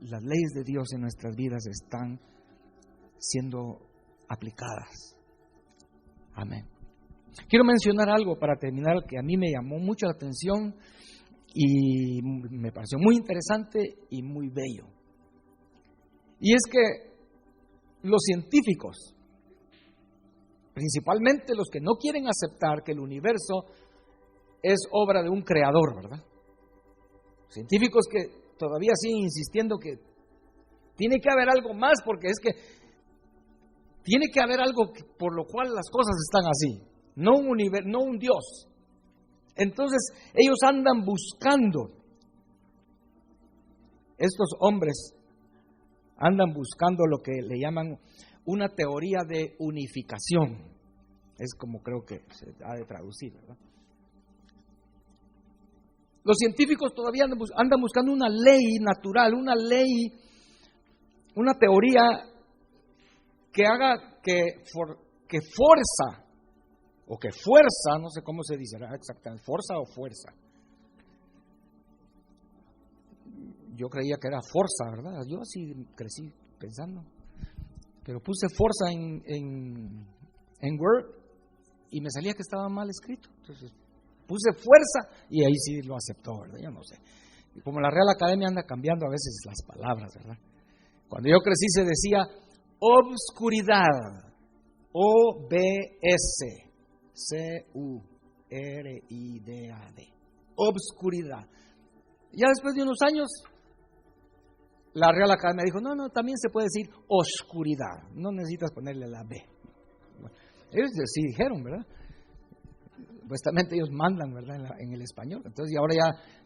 las leyes de Dios en nuestras vidas están siendo aplicadas. Amén. Quiero mencionar algo para terminar que a mí me llamó mucho la atención y me pareció muy interesante y muy bello. Y es que los científicos, principalmente los que no quieren aceptar que el universo es obra de un creador, ¿verdad? Científicos que todavía siguen insistiendo que tiene que haber algo más, porque es que tiene que haber algo por lo cual las cosas están así, no un Dios. Entonces ellos andan buscando, estos hombres andan buscando lo que le llaman una teoría de unificación. Es como creo que se ha de traducir, ¿verdad? Los científicos todavía andan buscando una ley natural, una ley, una teoría que haga que fuerza, o que fuerza, no sé cómo se dice exactamente, fuerza o fuerza. Yo creía que era fuerza, ¿verdad? Yo así crecí pensando. Pero puse fuerza en Word y me salía que estaba mal escrito. Entonces puse fuerza y ahí sí lo aceptó, ¿verdad? Yo no sé. Y como la Real Academia anda cambiando a veces las palabras, ¿verdad? Cuando yo crecí se decía obscuridad, O-B-S, C-U-R-I-D-A-D, obscuridad. Ya después de unos años, la Real Academia dijo, no, también se puede decir oscuridad, no necesitas ponerle la B. Bueno, ellos sí dijeron, ¿verdad? Supuestamente ellos mandan, ¿verdad? En el español. Entonces, y ahora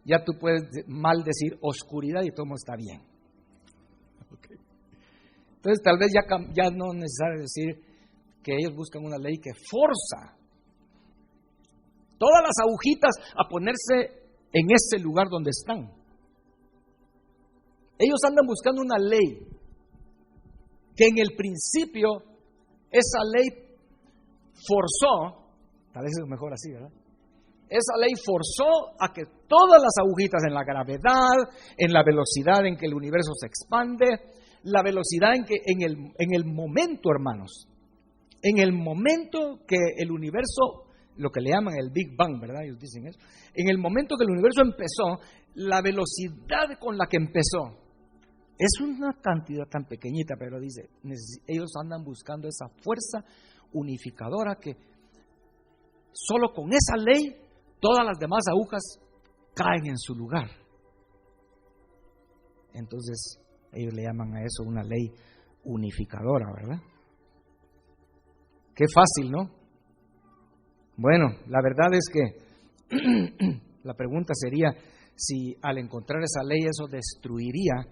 ya tú puedes mal decir oscuridad y todo está bien. Okay. Entonces, tal vez ya no es necesario decir que ellos buscan una ley que forza todas las agujitas a ponerse en ese lugar donde están. Ellos andan buscando una ley que en el principio esa ley forzó, tal vez es mejor así, ¿verdad? Esa ley forzó a que todas las agujitas en la gravedad, en la velocidad en que el universo se expande, la velocidad en que en el momento, hermanos, en el momento que el universo lo que le llaman el Big Bang, ¿verdad? Ellos dicen eso. En el momento que el universo empezó, la velocidad con la que empezó es una cantidad tan pequeñita, pero dice, ellos andan buscando esa fuerza unificadora que solo con esa ley todas las demás agujas caen en su lugar. Entonces ellos le llaman a eso una ley unificadora, ¿verdad? Qué fácil, ¿no? Bueno, la verdad es que la pregunta sería si al encontrar esa ley eso destruiría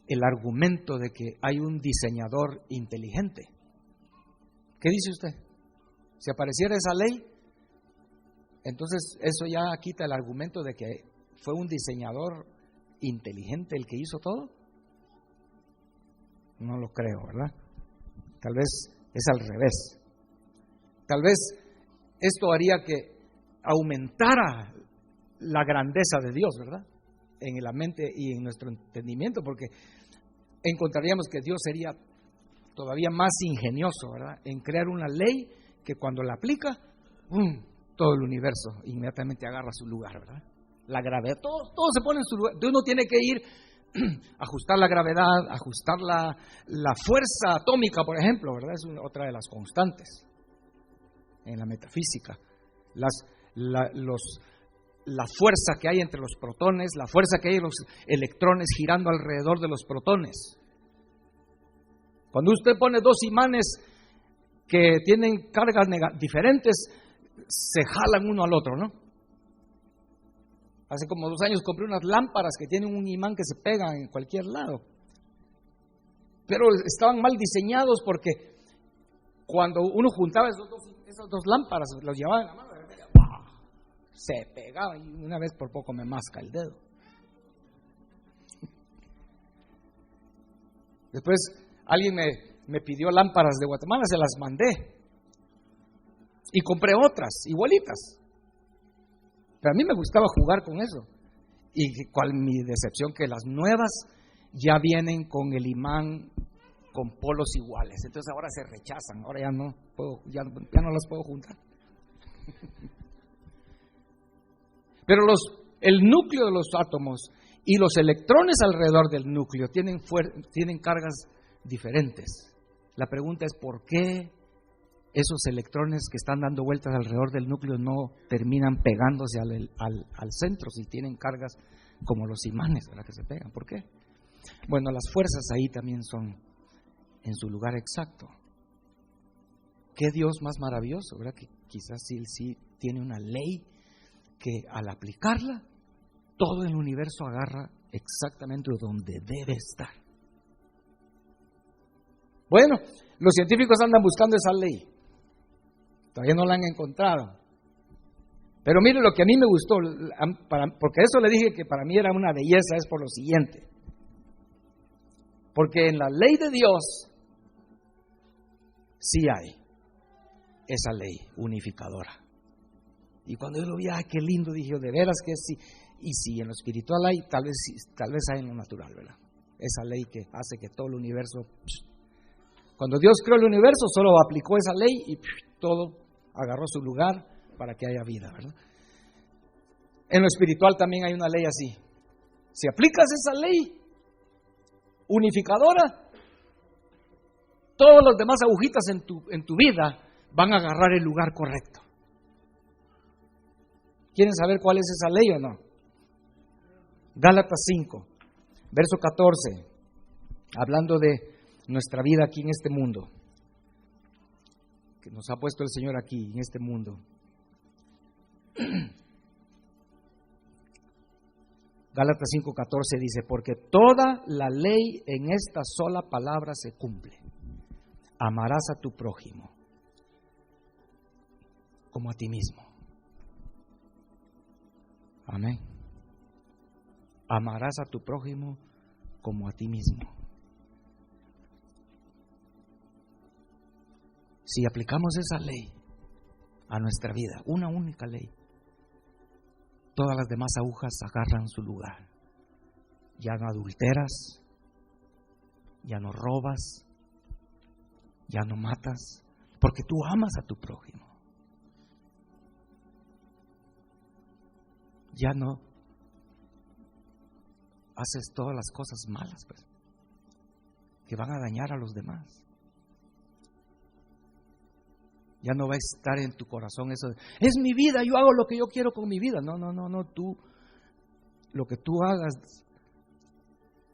el argumento de que hay un diseñador inteligente. ¿Qué dice usted? Si apareciera esa ley, entonces eso ya quita el argumento de que fue un diseñador inteligente el que hizo todo. No lo creo, ¿verdad? Tal vez es al revés. Tal vez esto haría que aumentara la grandeza de Dios, ¿verdad? En la mente y en nuestro entendimiento, porque encontraríamos que Dios sería todavía más ingenioso, ¿verdad? En crear una ley que cuando la aplica, todo el universo inmediatamente agarra su lugar, ¿verdad? La gravedad, todo se pone en su lugar. Uno tiene que ir ajustar la gravedad, ajustar la fuerza atómica, por ejemplo, ¿verdad? Es otra de las constantes en la metafísica. La fuerza que hay entre los protones, la fuerza que hay en los electrones girando alrededor de los protones. Cuando usted pone dos imanes que tienen cargas diferentes, se jalan uno al otro, ¿no? Hace como 2 años compré unas lámparas que tienen un imán que se pega en cualquier lado. Pero estaban mal diseñados porque cuando uno juntaba esas dos lámparas, los llevaba en la mano, se pegaba y una vez por poco me masca el dedo. Después alguien me pidió lámparas de Guatemala, se las mandé y compré otras igualitas. Pero a mí me gustaba jugar con eso. Y cuál mi decepción, que las nuevas ya vienen con el imán con polos iguales. Entonces ahora se rechazan, ahora ya no las puedo juntar. Pero el núcleo de los átomos y los electrones alrededor del núcleo tienen cargas diferentes. La pregunta es ¿por qué esos electrones que están dando vueltas alrededor del núcleo no terminan pegándose al centro si tienen cargas como los imanes, ¿verdad? Que se pegan? ¿Por qué? Bueno, las fuerzas ahí también son en su lugar exacto. ¿Qué Dios más maravilloso, ¿verdad? Que quizás sí tiene una ley que al aplicarla, todo el universo agarra exactamente donde debe estar. Bueno, los científicos andan buscando esa ley. Todavía no la han encontrado. Pero mire lo que a mí me gustó, porque eso le dije que para mí era una belleza, es por lo siguiente. Porque en la ley de Dios sí hay esa ley unificadora. Y cuando yo lo vi, qué lindo, dije, de veras que sí. Y si en lo espiritual hay, tal vez hay en lo natural, ¿verdad? Esa ley que hace que todo el universo... Cuando Dios creó el universo, solo aplicó esa ley y todo agarró su lugar para que haya vida, ¿verdad? En lo espiritual también hay una ley así. Si aplicas esa ley unificadora, todas las demás agujitas en tu vida van a agarrar el lugar correcto. ¿Quieren saber cuál es esa ley o no? Gálatas 5, verso 14, hablando de nuestra vida aquí en este mundo, que nos ha puesto el Señor aquí en este mundo. Gálatas 5:14 dice, porque toda la ley en esta sola palabra se cumple. Amarás a tu prójimo como a ti mismo. Amén. Amarás a tu prójimo como a ti mismo. Si aplicamos esa ley a nuestra vida, una única ley, todas las demás agujas agarran su lugar. Ya no adulteras, ya no robas, ya no matas, porque tú amas a tu prójimo. ya no haces todas las cosas malas, pues, que van a dañar a los demás. Ya no va a estar en tu corazón eso de, es mi vida, yo hago lo que yo quiero con mi vida. No, tú, lo que tú hagas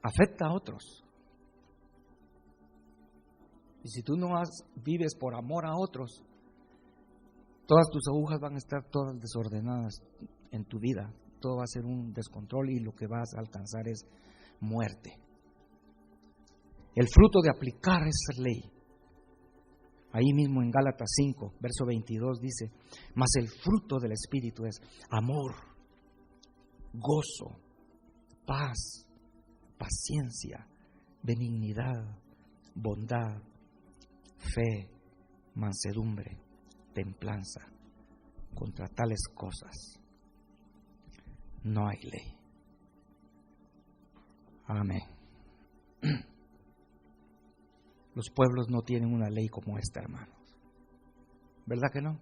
afecta a otros. Y si tú no vives por amor a otros, todas tus agujas van a estar todas desordenadas en tu vida. Todo va a ser un descontrol y lo que vas a alcanzar es muerte. El fruto de aplicar esa ley, ahí mismo en Gálatas 5, verso 22 dice, mas el fruto del Espíritu es amor, gozo, paz, paciencia, benignidad, bondad, fe, mansedumbre, templanza. Contra tales cosas no hay ley. Amén. Los pueblos no tienen una ley como esta, hermanos. ¿Verdad que no?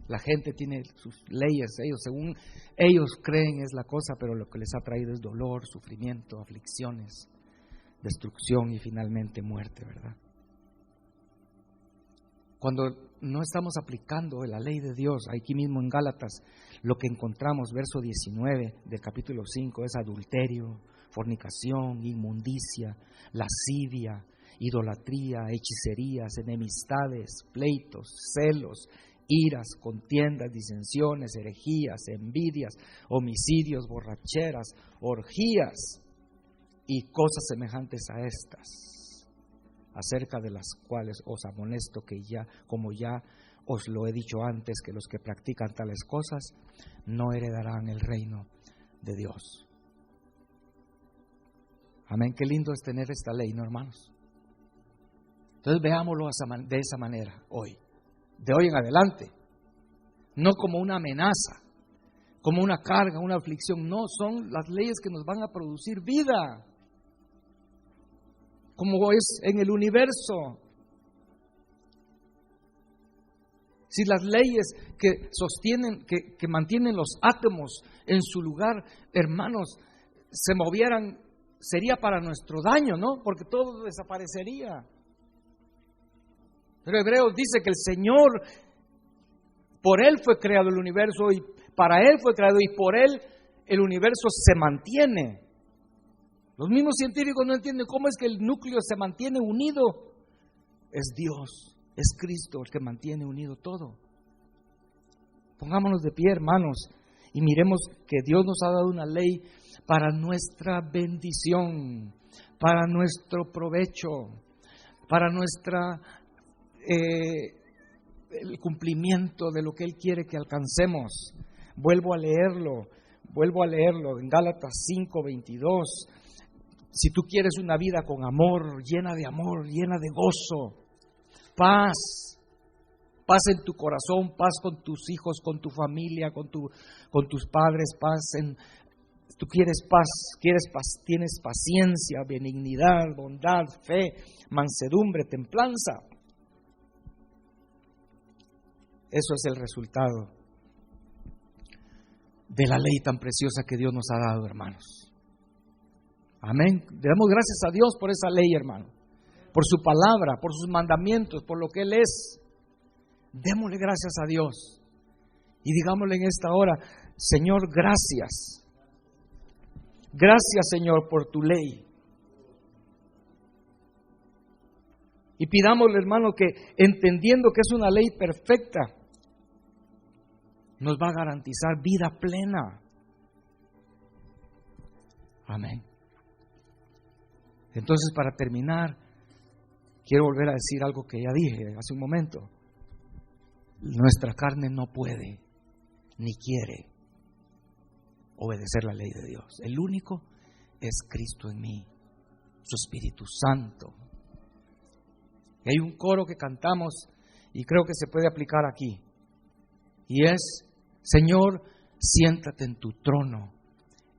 La gente tiene sus leyes, ellos según ellos creen es la cosa, pero lo que les ha traído es dolor, sufrimiento, aflicciones, destrucción y finalmente muerte, ¿verdad? Cuando no estamos aplicando la ley de Dios, aquí mismo en Gálatas, lo que encontramos, verso 19 del capítulo 5, es adulterio, fornicación, inmundicia, lascivia, idolatría, hechicerías, enemistades, pleitos, celos, iras, contiendas, disensiones, herejías, envidias, homicidios, borracheras, orgías y cosas semejantes a estas, acerca de las cuales os amonesto que ya, como ya os lo he dicho antes, que los que practican tales cosas no heredarán el reino de Dios. Amén, qué lindo es tener esta ley, ¿no, hermanos? Entonces veámoslo de esa manera hoy, de hoy en adelante, no como una amenaza, como una carga, una aflicción, no, son las leyes que nos van a producir vida, como es en el universo. Si las leyes que sostienen, que mantienen los átomos en su lugar, hermanos, se movieran, sería para nuestro daño, ¿no? Porque todo desaparecería. Pero Hebreos dice que el Señor, por Él fue creado el universo y para Él fue creado y por Él el universo se mantiene. Los mismos científicos no entienden cómo es que el núcleo se mantiene unido. Es Dios, es Cristo el que mantiene unido todo. Pongámonos de pie, hermanos, y miremos que Dios nos ha dado una ley para nuestra bendición, para nuestro provecho, para nuestra el cumplimiento de lo que Él quiere que alcancemos. Vuelvo a leerlo en Gálatas 5:22. Si tú quieres una vida con amor, llena de gozo, paz en tu corazón, paz con tus hijos, con tu familia, con tus padres, tú quieres paz, tienes paciencia, benignidad, bondad, fe, mansedumbre, templanza. Eso es el resultado de la ley tan preciosa que Dios nos ha dado, hermanos. Amén. Demos gracias a Dios por esa ley, hermano, por su palabra, por sus mandamientos, por lo que Él es. Démosle gracias a Dios y digámosle en esta hora: Señor, gracias. Gracias, Señor, por tu ley. Y pidámosle, hermano, que entendiendo que es una ley perfecta, nos va a garantizar vida plena. Amén. Entonces, para terminar, quiero volver a decir algo que ya dije hace un momento. Nuestra carne no puede ni quiere obedecer la ley de Dios. El único es Cristo en mí, su Espíritu Santo. Y hay un coro que cantamos y creo que se puede aplicar aquí. Y es: Señor, siéntate en tu trono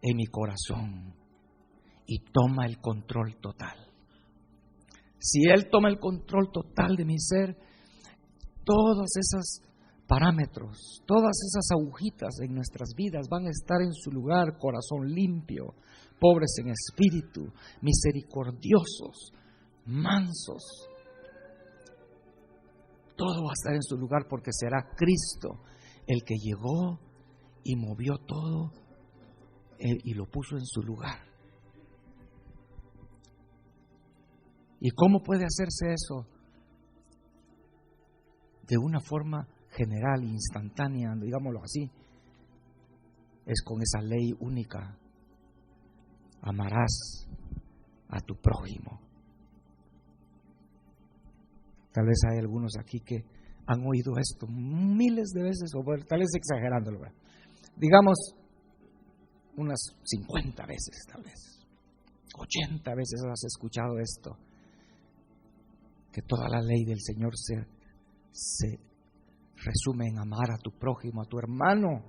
en mi corazón y toma el control total. Si Él toma el control total de mi ser, todas esas parámetros, todas esas agujitas en nuestras vidas van a estar en su lugar. Corazón limpio, pobres en espíritu, misericordiosos, mansos. Todo va a estar en su lugar porque será Cristo el que llegó y movió todo y lo puso en su lugar. ¿Y cómo puede hacerse eso? De una forma general, instantánea, digámoslo así. Es con esa ley única. Amarás a tu prójimo. Tal vez hay algunos aquí que han oído esto miles de veces, o tal vez exagerándolo, ¿verdad? Digamos unas 50 veces, tal vez 80 veces has escuchado esto, que toda la ley del Señor se resume en amar a tu prójimo, a tu hermano,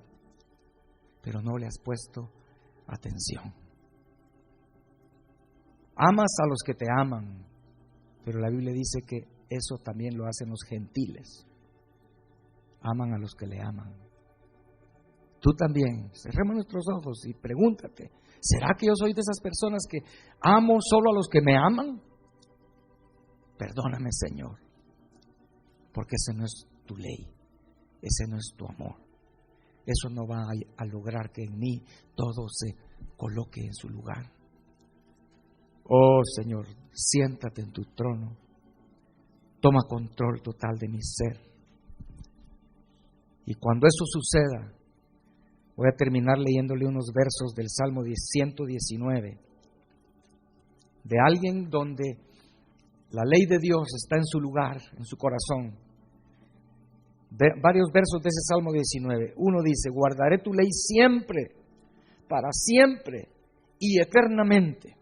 pero no le has puesto atención. Amas a los que te aman, pero la Biblia dice que eso también lo hacen los gentiles. Aman a los que le aman. Tú también, cerremos nuestros ojos y pregúntate, ¿será que yo soy de esas personas que amo solo a los que me aman? Perdóname, Señor, porque ese no es tu ley, ese no es tu amor. Eso no va a lograr que en mí todo se coloque en su lugar. Oh Señor, siéntate en tu trono, toma control total de mi ser. Y cuando eso suceda, voy a terminar leyéndole unos versos del Salmo 119, de alguien donde la ley de Dios está en su lugar, en su corazón. Varios versos de ese Salmo 19. Uno dice: guardaré tu ley siempre, para siempre y eternamente.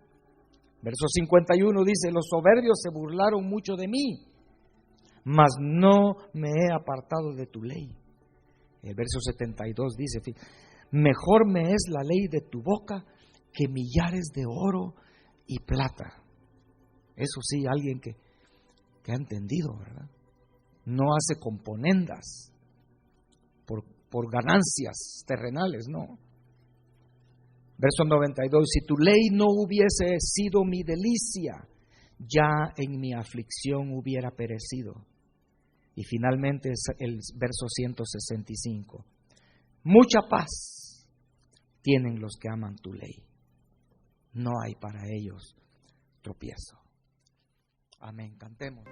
Verso 51 dice: los soberbios se burlaron mucho de mí, mas no me he apartado de tu ley. El verso 72 dice: mejor me es la ley de tu boca que millares de oro y plata. Eso sí, alguien que ha entendido, ¿verdad? No hace componendas por ganancias terrenales, no. Verso 92, si tu ley no hubiese sido mi delicia, ya en mi aflicción hubiera perecido. Y finalmente es el verso 165. Mucha paz tienen los que aman tu ley. No hay para ellos tropiezo. Amén. Cantemos.